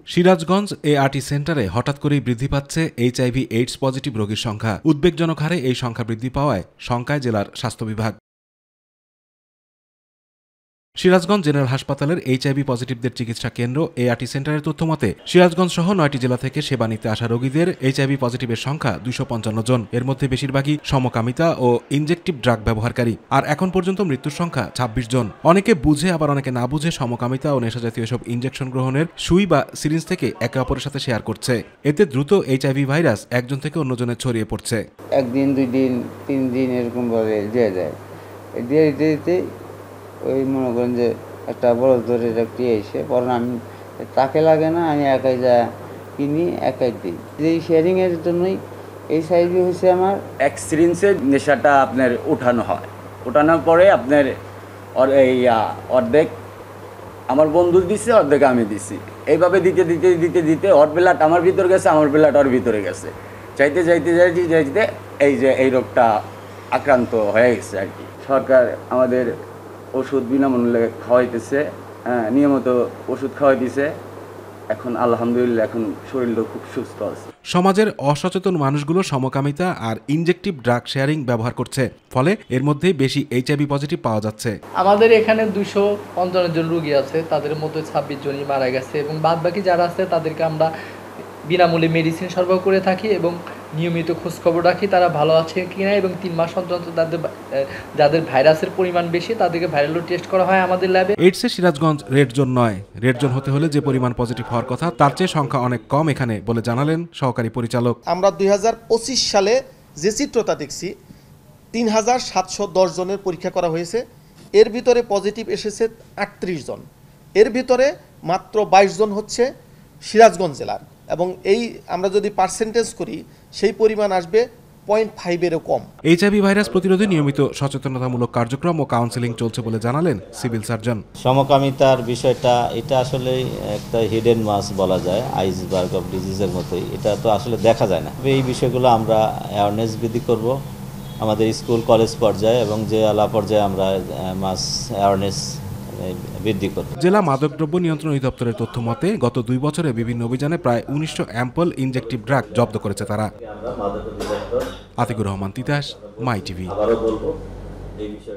Sirajganj ART সেন্টারে হঠাৎ করেই বৃদ্ধি পাচ্ছে HIV/AIDS পজিটিভ রোগীর সংখ্যা। উদ্বেগজনক হারে এই সংখ্যা বৃদ্ধি পাওয়ায় শঙ্কায় জেলার স্বাস্থ্য বিভাগ। সিরাজগঞ্জ জেনারেল হাসপাতালের HIV পজিটিভদের চিকিৎসা কেন্দ্র এআরটি সেন্টারের তথ্য মতে সিরাজগঞ্জ সহ 9টি জেলা থেকে সেবা নিতে আসা রোগীদের HIV পজিটিভের সংখ্যা 255 জন। এর মধ্যে বেশিরভাগই সমকামিতা ও ইনজেকটিভ ড্রাগ ব্যবহারকারী। আর এখন পর্যন্ত মৃত্যুর সংখ্যা 26 জন। অনেকে বুঝে আবার অনেকে না বুঝে সমকামিতা ও নেশাজাতীয় সব ইনজেকশন গ্রহণের সুই বা সিরিঞ্জ থেকে একে অপরের সাথে শেয়ার করছে। এতে দ্রুত HIV ভাইরাস একজন থেকে অন্যজনে ছড়িয়ে পড়ছে। একদিন, 2 দিন, 3 দিন এরকম ভাবে দিয়ে যায়। দিতে ওই মনে করেন যে একটা বড় ধরে একটি এসে পরে আমি তাকে লাগে না, আমি একাই যা কিনি একাই দিই। এই শেয়ারিংয়ের জন্যই HIV হয়েছে আমার। এক সিরিঞ্জের নেশাটা আপনার উঠানো হয়, উঠানোর পরে আপনার অর্ধেক আমার বন্ধু দিছে, অর্ধেক আমি দিছি। এইভাবে দিতে দিতে দিতে দিতে ওর ব্লাড আমার ভিতরে গেছে, আমার ব্লাড ওর ভিতরে গেছে। চাইতে চাইতে চাইতে চাইতে এই যে এই রোগটা আক্রান্ত হয়ে গেছে আর কি। সরকার আমাদের ওষুধ বিনামূল্যে খাওয়াইতেছে, নিয়মিত ওষুধ খাওয়াইতেছে। এখন আলহামদুলিল্লাহ এখন শরীরটা খুব সুস্থ আছে। সমাজের অসচেতন মানুষগুলো সমকামিতা আর ইনজেকটিভ ড্রাগ শেয়ারিং ব্যবহার করছে, ফলে এর মধ্যেই বেশি HIV পজিটিভ পাওয়া যাচ্ছে। আমাদের এখানে 255 জন রোগী আছে, তাদের মধ্যে 26 জনই মারা গেছে এবং বাদবাকি যারা আছে তাদেরকে আমরা বিনামূল্যে মেডিসিন সরবরাহ করে থাকি এবং নিয়মিত খোঁজখবর রাখি তারা ভালো আছে কিনা, এবং 3 মাস অন্তত যাদের ভাইরাসের পরিমাণ বেশি তাদেরকে ভাইরাল টেস্ট করা হয় আমাদের ল্যাবে। এইডসে সিরাজগঞ্জ রেড জোন নয়। রেড জোন হতে হলে যে পরিমাণ পজিটিভ হওয়ার কথা তার চেয়ে সংখ্যা অনেক কম এখানে বলে জানালেন সহকারী পরিচালক। আমরা 2025 সালে যে চিত্রটা দেখছি 3710 জনের পরীক্ষা করা হয়েছে, এর ভিতরে পজিটিভ এসেছে 38 জন। এর ভিতরে মাত্র 22 জন হচ্ছে সিরাজগঞ্জ জেলার, এবং এই আমরা যদি পার্সেন্টেজ করি সেই পরিমাণ আসবে 0.5-এরও কম। HIV ভাইরাস প্রতিরোধে নিয়মিত সচেতনতামূলক কার্যক্রম ও কাউন্সেলিং চলছে বলে জানালেন সিভিল সার্জন। সমকামিতার বিষয়টা এটা আসলে একটা হিডেন মাস বলা যায়, আইসবার্গ অফ ডিজিজের মতোই। এটা তো আসলে দেখা যায় না। এই বিষয়গুলো আমরা অ্যাওয়ারনেস বৃদ্ধি করব আমাদের স্কুল কলেজ পর্যায়ে এবং জেলা পর্যায়ে আমরা মাস অ্যাওয়ারনেস বৃদ্ধি করব। জেলা মাদকদ্রব্য নিয়ন্ত্রণ অধিদপ্তরের তথ্য মতে গত 2 বছরে বিভিন্ন অভিযানে প্রায় 1900 অ্যাম্পল ইনজেকটিভ ড্রাগ জব্দ করেছে তারা। আতিকুর রহমান তিতাস, মাই টিভি।